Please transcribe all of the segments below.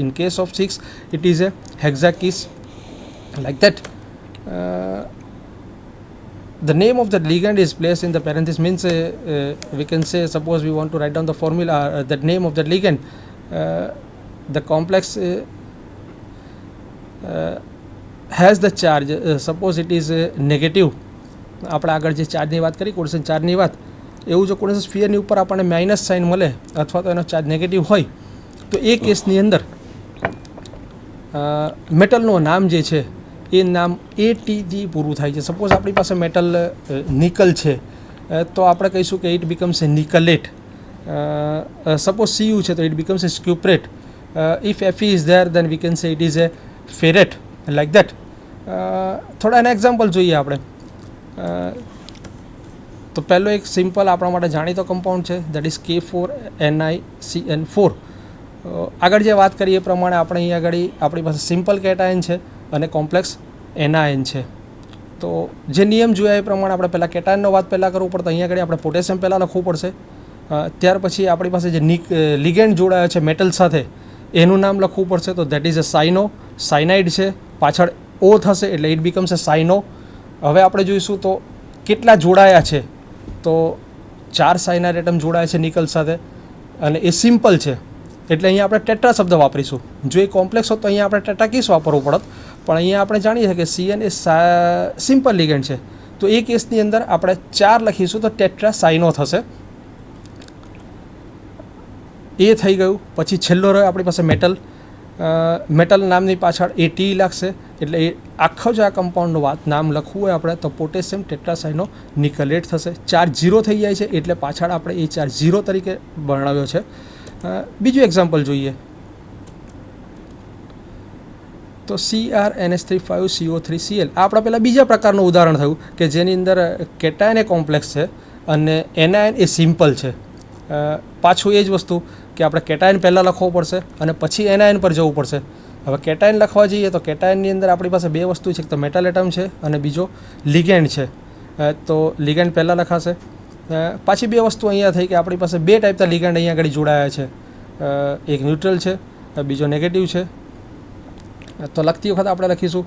In case of 6, it is a hexakis, like that. The name of the ligand is placed in the parenthesis, means we can say, suppose we want to write down the formula, that name of the ligand, the complex has the charge, suppose it is negative. આપણે આગળ જે ચાર્જની વાત કરી, કોડેશન ચાર્જની વાત, એવું જો કોડેશન સ્ફિયરની ઉપર આપણને માઇનસ સાઇન મળે અથવા તો એનો ચાર્જ નેગેટિવ હોય, તો એ કેસની અંદર મેટલનું નામ જે છે એ નામ ATથી પૂરું થાય છે. સપોઝ આપણી પાસે મેટલ નિકલ છે તો આપણે કહીશું કે it becomes a nickelate. Suppose Cu છે તો it becomes a cuprate. If Fe is there then we can say it is a ferrate, like that. થોડા એના એક્ઝામ્પલ જોઈએ આપણે. તો પહેલો એક સિમ્પલ આપણા માટે જાણીતો કમ્પાઉન્ડ છે, દેટ ઇઝ K4NiCN4. આગળ જે વાત કરીએ એ પ્રમાણે આપણે અહીં આગળ આપણી પાસે સિમ્પલ કેટાયન છે અને કોમ્પ્લેક્સ એનાયન છે. તો જે નિયમ જોયા એ પ્રમાણે આપણે પહેલાં કેટાયનનો વાત પહેલાં કરવું પડે, તો અહીંયા આગળ આપણે પોટેશિયમ પહેલાં લખવું પડશે. ત્યાર પછી આપણી પાસે જે લિગેન્ડ જોડાયો છે મેટલ સાથે એનું નામ લખવું પડશે, તો દેટ ઇઝ અ સાઇનાઇડ છે, પાછળ O થશે એટલે ઇટ બીકમ્સ અ સાઇનો. હવે આપણે જોઈશું તો કેટલા જોડાયા છે, તો 4 સાઇનાઇડ એટમ જોડાયા છે નિકલ સાથે અને એ સિમ્પલ છે એટલે અહીંયા આપણે ટેટ્રા શબ્દ વાપરીશું. જો એ કોમ્પ્લેક્સ હોત તો અહીંયા આપણે ટેટ્રાકીસ વાપરવું પડત, પણ અહીંયા આપણે જાણીએ છીએ કે CN એ સિમ્પલ લિગેન્ડ છે, તો એ કેસની અંદર આપણે 4 લખીશું તો ટેટ્રા સાઇનો થશે. એ થઈ ગયું. પછી છેલ્લો રહ્યો આપણી પાસે મેટલ. મેટલ નામની પાછળ AT લાગશે એટલે એ આખો જ આ કમ્પાઉન્ડનું નામ લખવું હોય આપણે તો પોટેશિયમ ટેટ્રાસાઇનો નિકલેટ થશે. ચાર્જ 0 થઈ જાય છે એટલે પાછળ આપણે એ ચાર્જ 0 તરીકે વર્ણવ્યો છે. બીજું એક્ઝામ્પલ જોઈએ તો CrNH3,5CO3Cl. આ આપણા પહેલાં બીજા પ્રકારનું ઉદાહરણ થયું કે જેની અંદર કેટાયન એ કોમ્પ્લેક્સ છે અને એનાયન એ સિમ્પલ છે. પાછું એ જ વસ્તુ કે આપણે કેટાયન પહેલાં લખવો પડશે અને પછી એનાયન પર જવું પડશે. હવે કેટાયન લખવા જઈએ તો કેટાયનની અંદર આપણી પાસે બે વસ્તુ છે, એક તો મેટલ એટમ છે અને બીજો લિગેન્ડ છે. તો લિગેન્ડ પહેલાં લખાશે. પાછી બે વસ્તુ અહીંયા થઈ કે આપણી પાસે બે ટાઈપના લિગેન્ડ અહીંયા આગળ જોડાયા છે, એક ન્યુટ્રલ છે, બીજો નેગેટિવ છે. તો લખતી વખત આપણે લખીશું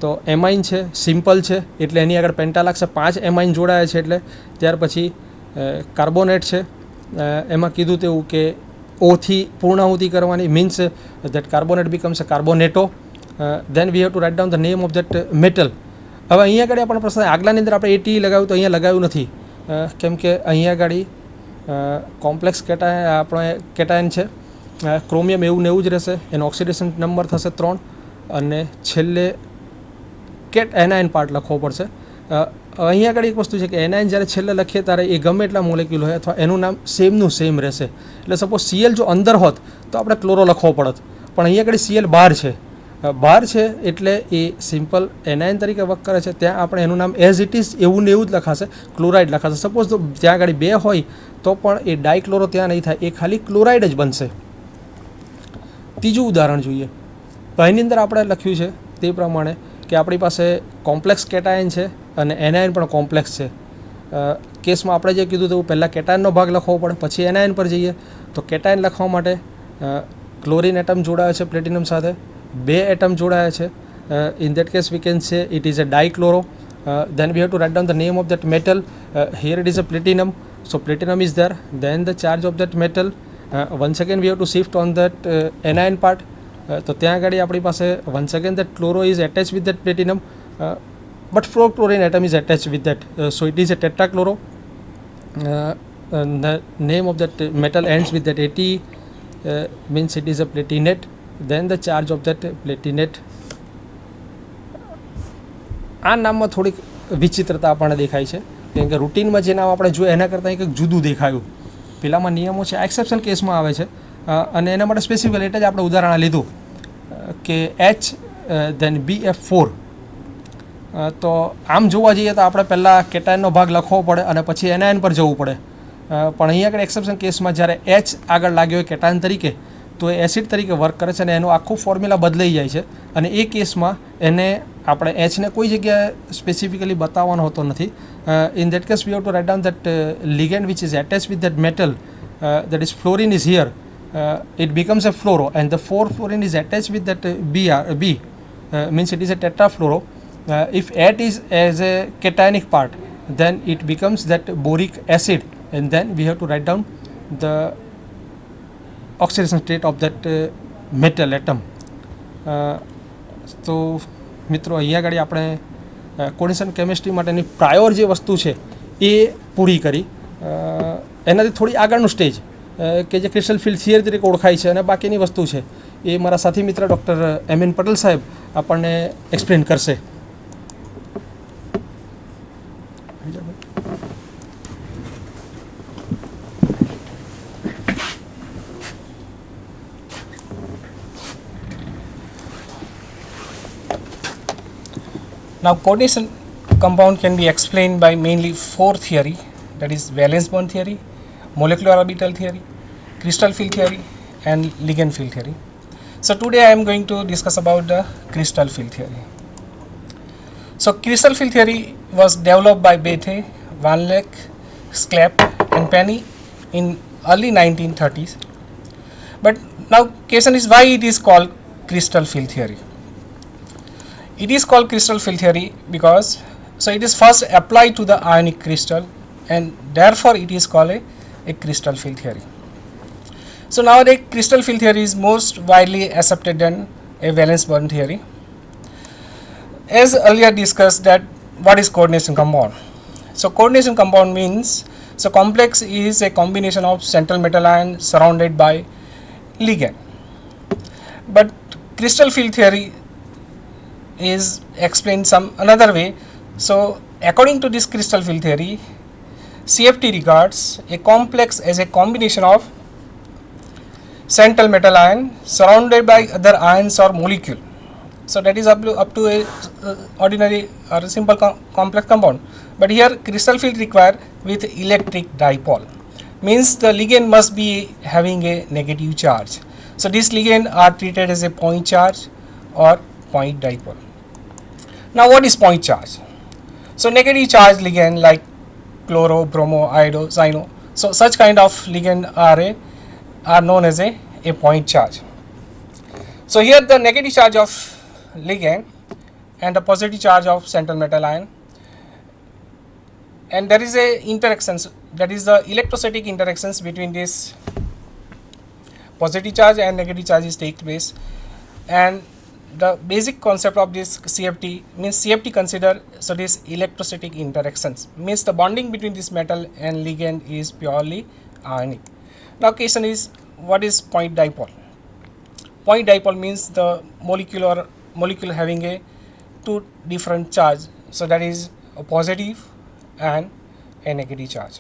તો એમાઇન છે, સિમ્પલ છે એટલે એની આગળ પેન્ટા લાગશે, 5 એમાઇન જોડાયા છે એટલે. ત્યાર પછી કાર્બોનેટ છે, એમાં કીધું તેવું કે ઓથી પૂર્ણાહુતિ કરવાની, means that carbonate becomes a કાર્બોનેટો. Then we have to write down the name of that metal. હવે અહીંયા આગળ આપણને પ્રશ્ન, આગલાની અંદર આપણે AT લગાવ્યું તો અહીંયા લગાવ્યું નથી, કેમ કે અહીંયા આગળ કોમ્પ્લેક્સ કેટાયન આપણે કેટાયન છે. ક્રોમિયમ એવું ને એવું જ રહેશે, એનો ઓક્સિડેશન નંબર થશે 3 અને છેલ્લે એનાયન પાર્ટ લખવો પડશે. અહીંયા આગળ એક વસ્તુ છે કે એનાયન જ્યારે છેલ્લે લખીએ ત્યારે એ ગમે એટલા મોલેક્યુલ હોય અથવા એનું નામ સેમનું સેમ રહેશે. એટલે સપોઝ Cl જો અંદર હોત તો આપણે ક્લોરો લખવો પડત, પણ અહીંયા આગળ Cl બહાર છે એટલે એ સિમ્પલ એનાયન તરીકે વર્ક કરે છે. ત્યાં આપણે એનું નામ એઝ ઇટ ઇઝ એવું ને એવું જ લખાશે, ક્લોરાઇડ લખાશે. સપોઝ તો ત્યાં આગળ 2 હોય તો પણ એ ડાયક્લોરો ત્યાં નહીં થાય, એ ખાલી ક્લોરાઇડ જ બનશે. ત્રીજું ઉદાહરણ જોઈએ તો એની અંદર આપણે લખ્યું છે તે પ્રમાણે કે આપણી પાસે કોમ્પ્લેક્સ કેટાયન છે અને એનાયન પણ કોમ્પ્લેક્સ છે. કેસમાં આપણે જે કીધું તેવું પહેલાં કેટાયનનો ભાગ લખવો પડે, પછી એનાયન પર જઈએ. તો કેટાયન લખવા માટે ક્લોરિન એટમ જોડાયો છે પ્લેટિનમ સાથે, 2 એટમ જોડાયા છે. In that case we can say it is a dichloro. Then we have to write down the name of that metal. Here it is a platinum, so platinum is there. Then the charge of that metal. Once again we have to shift on that anion part. તો ત્યાં આગળ આપણી પાસે once again that chloro is attach with that platinum, but fluorochlorine atom is attached with that, so it is a tetrachloro. The name of that metal ends with that AT, means it is a platinate. Then the charge of that platinate. આ નામમાં થોડીક વિચિત્રતા આપણને દેખાય છે, કેમ કે રૂટીનમાં જે નામ આપણે જોઈએ એના કરતાં કંઈક જુદું દેખાયું. પેલામાં નિયમો છે, આ એક્સેપ્શન કેસમાં આવે છે અને એના માટે સ્પેસિફિકલ એટલે જ આપણે ઉદાહરણ લીધું કે H then BF4. તો આમ જોવા જઈએ તો આપણે પહેલાં કેટાયનનો ભાગ લખવો પડે અને પછી એનાયન પર જવું પડે, પણ અહીંયા આગળ એક્સેપ્શન કેસમાં જ્યારે H આગળ લાગ્યો હોય કેટાયન તરીકે તો એ એસિડ તરીકે વર્ક કરે છે અને એનું આખું ફોર્મ્યુલા બદલાઈ જાય છે. અને એ કેસમાં એને આપણે Hને કોઈ જગ્યાએ સ્પેસિફિકલી બતાવવાનો હોતો નથી. In that case V have to write down that ligand which is attach with that metal, that is fluorine is here. it becomes a fluoro, and the 4-fluorine is attached with that B, means it is a tetrafluoro. If at is as a cationic part, then it becomes that boric acid, and then we have to write down the oxidation state of that metal atom. તો મિત્રો અહીંયા આગળ આપણે coordination chemistry માટેની prior જે વસ્તુ છે એ પૂરી કરી. એનાથી થોડી આગળનું સ્ટેજ કે જે ક્રિસ્ટલ ફિલ્ડ થિયરી તરીકે ઓળખાય છે અને બાકીની વસ્તુ છે એ મારા સાથી મિત્ર ડૉક્ટર એમ એન પટેલ સાહેબ આપણને એક્સપ્લેન કરશે. Now, coordination compound can be explained by mainly 4 theory, that is valence bond theory, molecular orbital theory, crystal field theory, and ligand field theory. So today I am going to discuss about the crystal field theory. So crystal field theory was developed by Bethe, Van Leck, Schlapp, and Penny in early 1930s. But now question is why it is called crystal field theory. It is called crystal field theory because it is first applied to the ionic crystal, and therefore it is called a crystal field theory. So nowadays crystal field theory is most widely accepted than a valence bond theory. As earlier discussed, that what is coordination compound. So coordination compound means complex is a combination of central metal ion surrounded by ligand. But crystal field theory is explained some another way. So according to this crystal field theory, CFT regards a complex as a combination of central metal ion surrounded by other ions or molecule. So that is up to a ordinary or a simple complex compound. But here crystal field require with electric dipole, means the ligand must be having a negative charge. So these ligand are treated as a point charge or point dipole. Now what is point charge? So negative charge ligand like chloro, bromo, iodo, cyano, so such kind of ligand are known as a point charge. So here the negative charge of ligand and the positive charge of central metal ion, and there is a interactions, that is the electrostatic interactions between this positive charge and negative charges take place. And the basic concept of this CFT means CFT consider this electrostatic interactions, means the bonding between this metal and ligand is purely ionic. Now question is, what is point dipole? Point dipole means the molecule having a two different charge, so that is a positive and a negative charge.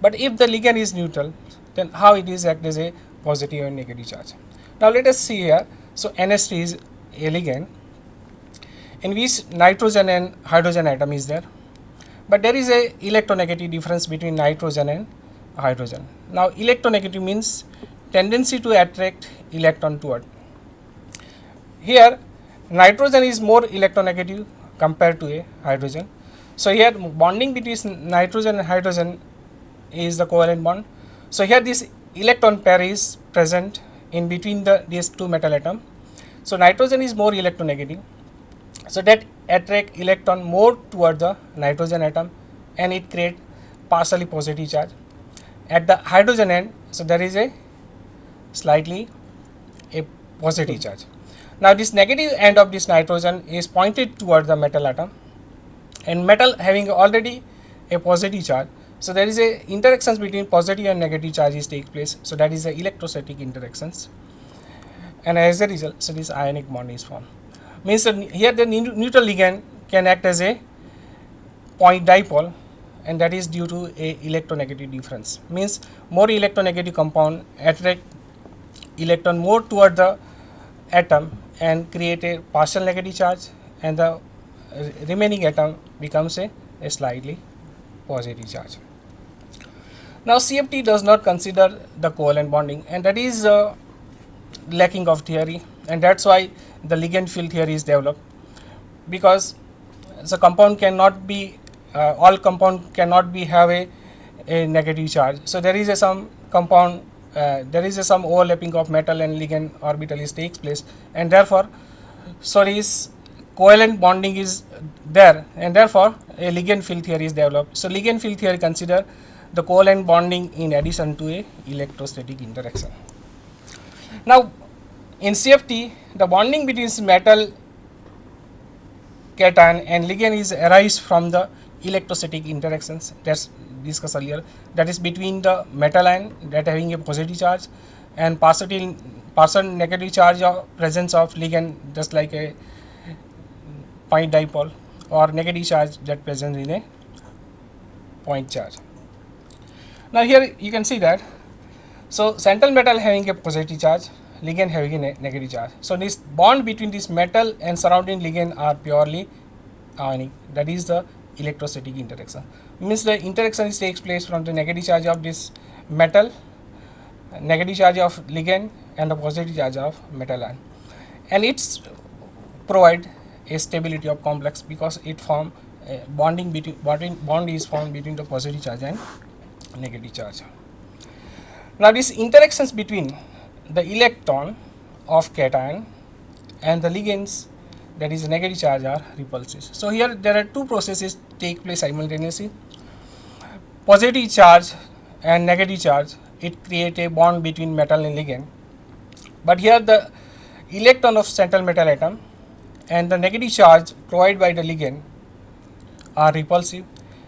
But if the ligand is neutral, then how it is act as a positive and negative charge? Now let us see here. So NH3 is a ligand in which nitrogen and hydrogen atom is there, but there is a electronegative difference between nitrogen and hydrogen. Now electronegative means tendency to attract electron toward. Here nitrogen is more electronegative compared to a hydrogen. So here bonding between nitrogen and hydrogen is the covalent bond. So here this electron pair is present in between these two metal atom. So nitrogen is more electronegative, so that attract electron more toward the nitrogen atom, and it create partially positive charge. At the hydrogen end, so there is a slightly a positive charge. Now this negative end of this nitrogen is pointed toward the metal atom, and metal having already a positive charge, so there is a interactions between positive and negative charges take place. So that is the electrostatic interactions, and as a result, so this ionic bond is formed. Means that here the neutral ligand can act as a point dipole, and that is due to a electronegative difference. Means more electronegative compound attract electron more toward the atom and create a partial negative charge, and the remaining atom becomes a slightly positive charge. Now CFT does not consider the covalent bonding, and that is lacking of theory, and that's why the ligand field theory is developed, because the compound cannot be all compound cannot be have a negative charge. So there is some compound there is some overlapping of metal and ligand orbital is takes place, and therefore so this covalent bonding is there, and therefore a ligand field theory is developed. So ligand field theory consider the covalent bonding in addition to a electrostatic interaction. Now in CFT, the bonding between metal cation and ligand is arise from the electrostatic interactions that's discussed earlier, that is between the metal ion that having a positive charge and partial negative charge of presence of ligand, just like a point dipole, or negative charge that present in a point charge. Now here you can see that, so central metal having a positive charge, ligand having a negative charge. So this bond between this metal and surrounding ligand are purely ionic, that is the electrostatic interaction. Means the interaction takes place from the negative charge of this metal, negative charge of ligand, and the positive charge of metal ion, and it's provide a stability of complex because it form bonding between bond is formed between the positive charge and negative charge. Now these interactions between the electron of cation and the ligands, that is negative charge, are repulsive. So here there are two processes take place simultaneously. Positive charge and negative charge, it create a bond between metal and ligand, but here the electron of central metal atom and the negative charge provided by the ligand are repulsive,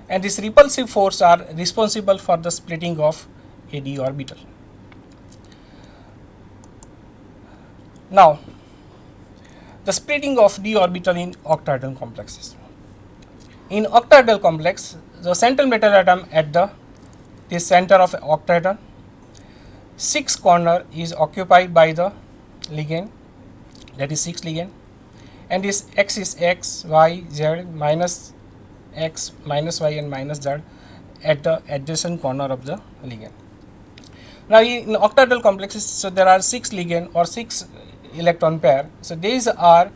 and this repulsive force are responsible for the splitting of a d orbital. Now the splitting of d orbital in octahedral complexes. In octahedral complex, the central metal atom at the center of octahedron, 6 corner is occupied by the ligand, that is 6 ligand, and this axis x, y, z, minus x, minus y, and minus z at the adjacent corner of the ligand. Now in octahedral complexes, so there are 6 ligand or 6 electron pair. So these are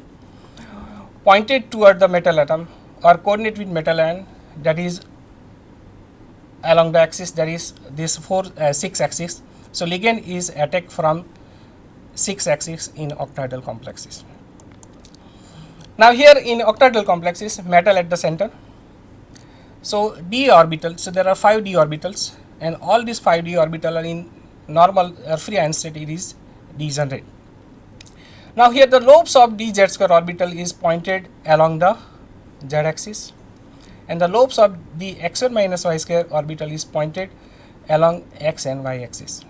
pointed toward the metal atom or coordinate with metal ion, that is along the axis, that is this 6 axis. So ligand is attacked from 6 axis in octahedral complexes. Now here in octahedral complexes, metal at the center. So d orbital, so there are 5 d orbitals, and all these 5 d orbital are in normal free ion state, it is degenerate. Now here the lobes of d z square orbital is pointed along the z axis, and the lobes of the x square minus y square orbital is pointed along x and y axis.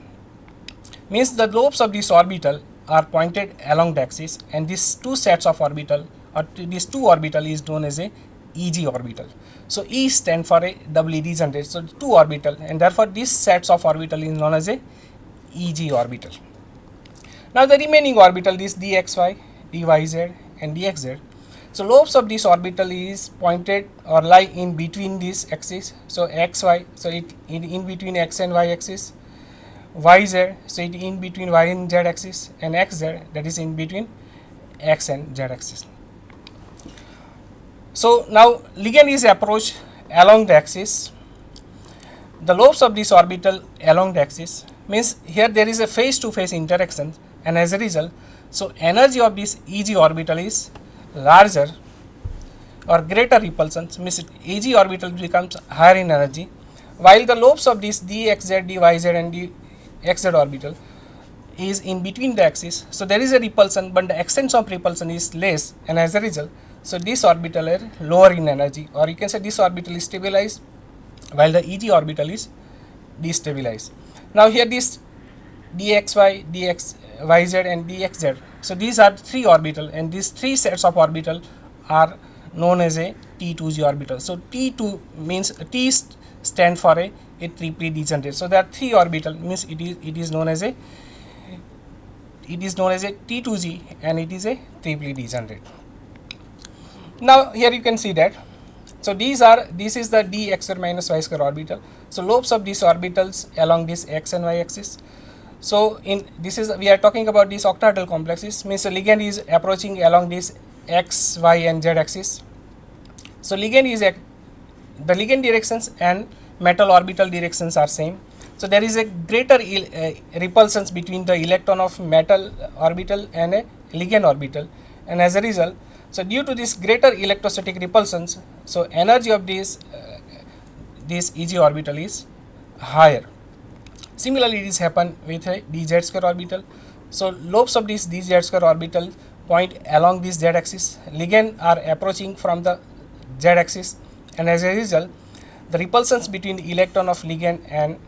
Means the lobes of this orbital are pointed along the axis, and these two sets of orbital, or these two orbital, is known as a EG orbital. So E stand for a doubly degenerate, so 2 orbital, and therefore these sets of orbital is known as a EG orbital. Now the remaining orbital is dxy, dyz, and dxz. So lobes of this orbital is pointed or lie in between these axes. So xy, so it in between x and y axis, yz, so it in between y and z axis, and xz, that is in between x and z axis. So now ligand is approached along the axis. The lobes of this orbital along the axis, means here there is a face to face interaction, and as a result, so energy of this EG orbital is larger or greater repulsion, means EG orbital becomes higher in energy, while the lobes of this dxz, dyz, and dxz orbital is in between the axis. So there is a repulsion, but the extent of repulsion is less, and as a result, so this orbital are lower in energy, or you can say this orbital is stabilized while the EG orbital is destabilized. Now here this dxy, dxyz, and dxz, so these are 3 orbital, and these 3 sets of orbital are known as a T2G orbital. So T2 means T stand for a triply degenerate. So there are 3 orbital, means it is known as a T2G, and it is a triply degenerate. Now here you can see that, so this is the dx square minus y square orbital. So lobes of these orbitals along this x and y axis. So in this is, we are talking about these octahedral complexes, means the ligand is approaching along this x, y, and z axis. So ligand is the ligand directions and metal orbital directions are same. So there is a greater repulsions between the electron of metal orbital and a ligand orbital, and as a result, so due to this greater electrostatic repulsions, so energy of this Eg orbital is higher. Similarly, it is happen with a dz square orbital. So lobes of this dz square orbital point along this z axis. Ligand are approaching from the z axis, and as a result, the repulsions between the electron of ligand and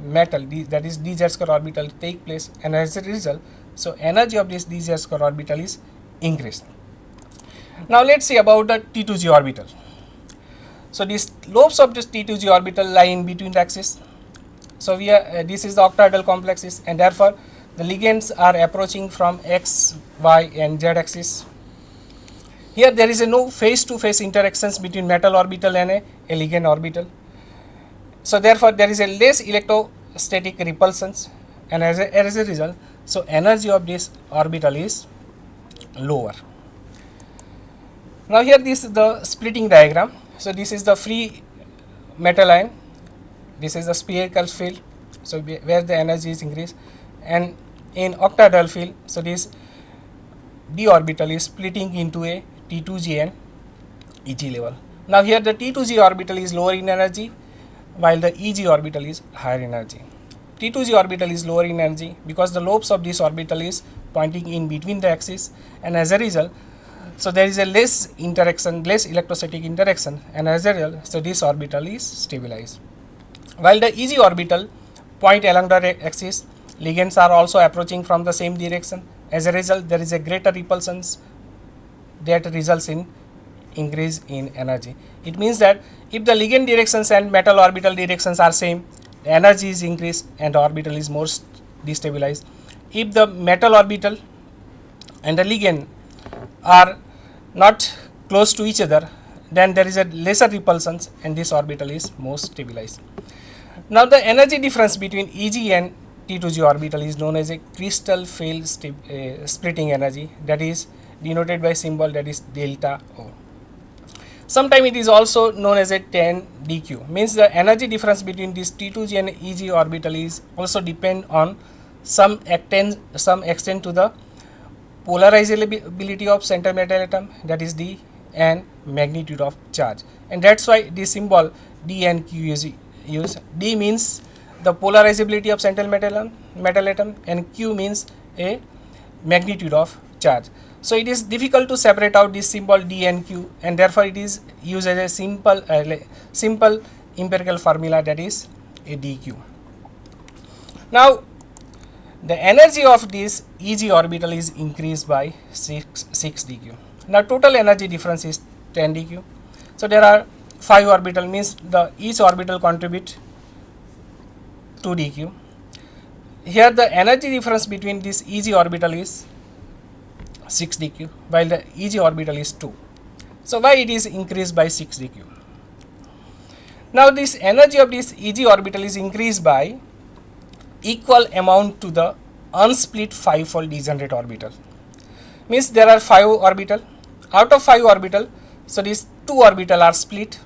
metal, that is dz square orbital, take place, and as a result, so energy of this dz square orbital is increased. Now let's see about the T2g orbital. So these lobes of this T2g orbital lie in between the axis. So we are this is the octahedral complexes, and therefore the ligands are approaching from x, y, and z axis. Here there is a no face-to-face interactions between metal orbital and a ligand orbital. So therefore there is a less electrostatic repulsions, and as a result, so energy of this orbital is lower. Now here this is the splitting diagram. So this is the free metal ion, this is the spherical field, so where the energy is increased, and in octahedral field, so this d orbital is splitting into a T2g and Eg level. Now here the T2g orbital is lower in energy, while the Eg orbital is higher in energy. T2g orbital is lower in energy because the lobes of this orbital is pointing in between the axis, and as a result, so there is a less interaction, less electrostatic interaction, and as a result, so this orbital is stabilized. While the Eg orbital point along the axis, ligands are also approaching from the same direction. As a result, there is a greater repulsions that results in increase in energy. It means that if the ligand directions and metal orbital directions are same, the energy is increased and the orbital is more destabilized. If the metal orbital and the ligand are not close to each other, then there is a lesser repulsions and this orbital is more stabilized. Now the energy difference between Eg and T2g orbital is known as a crystal field splitting energy, that is denoted by symbol that is delta O. Sometimes it is also known as a tan dq, means the energy difference between this T2g and Eg orbital is also depend on some extent to the polarizability of center metal atom, that is D, and magnitude of charge, and that's why this symbol D and Q is used. D means the polarizability of central metal atom, and Q means a magnitude of charge. So it is difficult to separate out this symbol D and Q, and therefore it is used as a simple empirical formula, that is a dq. Now the energy of this Eg orbital is increased by 6 dq. Now total energy difference is 10 dq. So there are 5 orbital, means the each orbital contribute 2 dq. Here the energy difference between this Eg orbital is 6 dq, while the Eg orbital is 2. So why it is increased by 6 dq? Now this energy of this Eg orbital is increased by equal amount to the unsplit 5-fold degenerate orbital. Means there are 5 orbital. Out of 5 orbital, so these 2 orbital are split,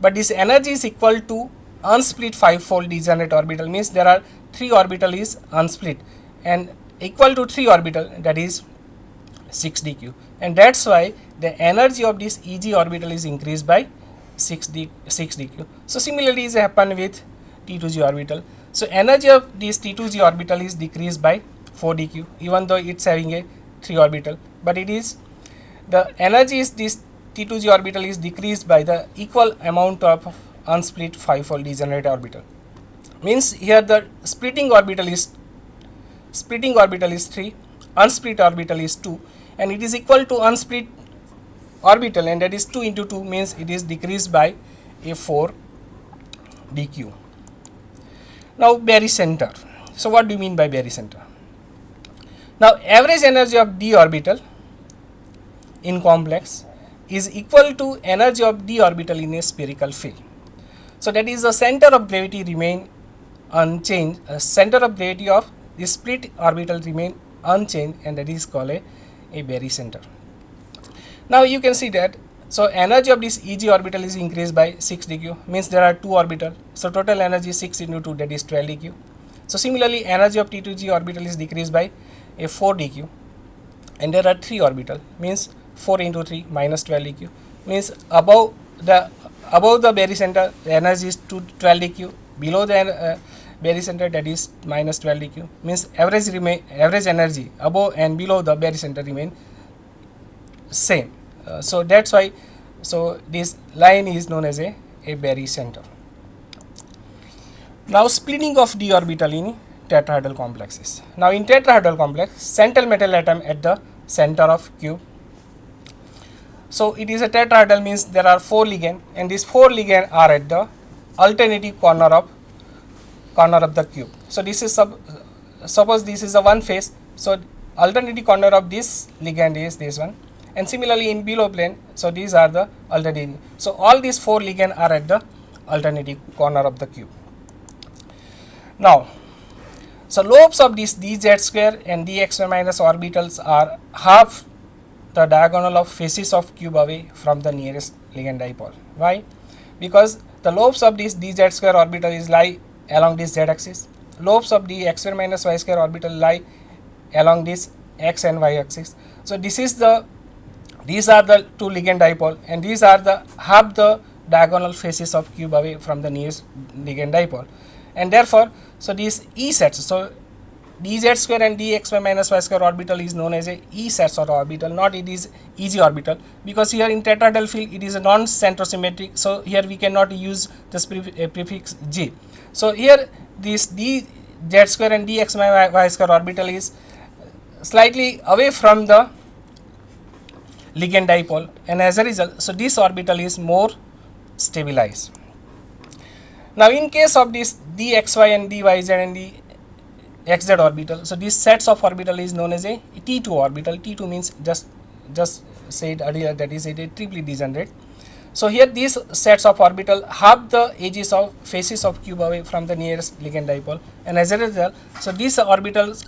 but this energy is equal to unsplit 5-fold degenerate orbital, means there are 3 orbital is unsplit and equal to 3 orbital, that is 6 dq, and that's why the energy of this Eg orbital is increased by 6 dq. So similarly is happen with T2g orbital. So energy of this T2g orbital is decreased by 4 dq, even though it's having a 3 orbital, but it is the energy is this T2g orbital is decreased by the equal amount of unsplit 5-fold degenerate orbital. Means here the splitting orbital is 3, unsplit orbital is 2, and it is equal to unsplit orbital, and that is 2 into 2, means it is decreased by a 4 dq. Now barycenter. So what do you mean by barycenter? Now average energy of d orbital in complex is equal to energy of d orbital in a spherical field. So that is the center of gravity remain unchanged, center of gravity of the split orbital remain unchanged, and that is called a barycenter. Now you can see that, so energy of this Eg orbital is increased by 6 dq, means there are 2 orbital, so total energy is 6 into 2, that is 12 dq. So similarly, energy of T2g orbital is decreased by a 4 dq, and there are 3 orbital, means 4 into 3 minus 12 dq, means above the barycenter the energy is 12 dq, below the barycenter that is minus 12 dq, means average energy above and below the barycenter remain same. So that's why, so this line is known as a barycenter. Now splitting of d orbital in tetrahedral complexes. Now in tetrahedral complex, central metal atom at the center of cube. So it is a tetrahedral, means there are 4 ligand, and these 4 ligand are at the alternative corner of the cube. So this is suppose this is a one face, so alternative corner of this ligand is this one, and similarly in below plane, so these are the alternative. So all these 4 ligand are at the alternative corner of the cube. Now, so lobes of this dz square and dx minus orbitals are half the diagonal of faces of cube away from the nearest ligand dipole. Why? Because the lobes of this dz square orbital is lie along this z axis. Lobes of the x square minus y square orbital lie along this x and y axis. So these are the two ligand dipole, and these are the half the diagonal faces of cube away from the nearest ligand dipole, and therefore, so these E sets, so dz square and dxy minus y square orbital is known as a E sets or orbital, not it is EG orbital, because here in tetrahedral field it is a non-centrosymmetric, so here we cannot use this prefix G. So here this dz square and dxy y square orbital is slightly away from the ligand dipole, and as a result, so this orbital is more stabilized. Now in case of this dxy and dyz and the xz orbital, so these sets of orbital is known as a T2 orbital. T2 means just said earlier, that is a triply degenerate. So here these sets of orbital have the edges of faces of cube away from the nearest ligand dipole, and as a result, so these orbitals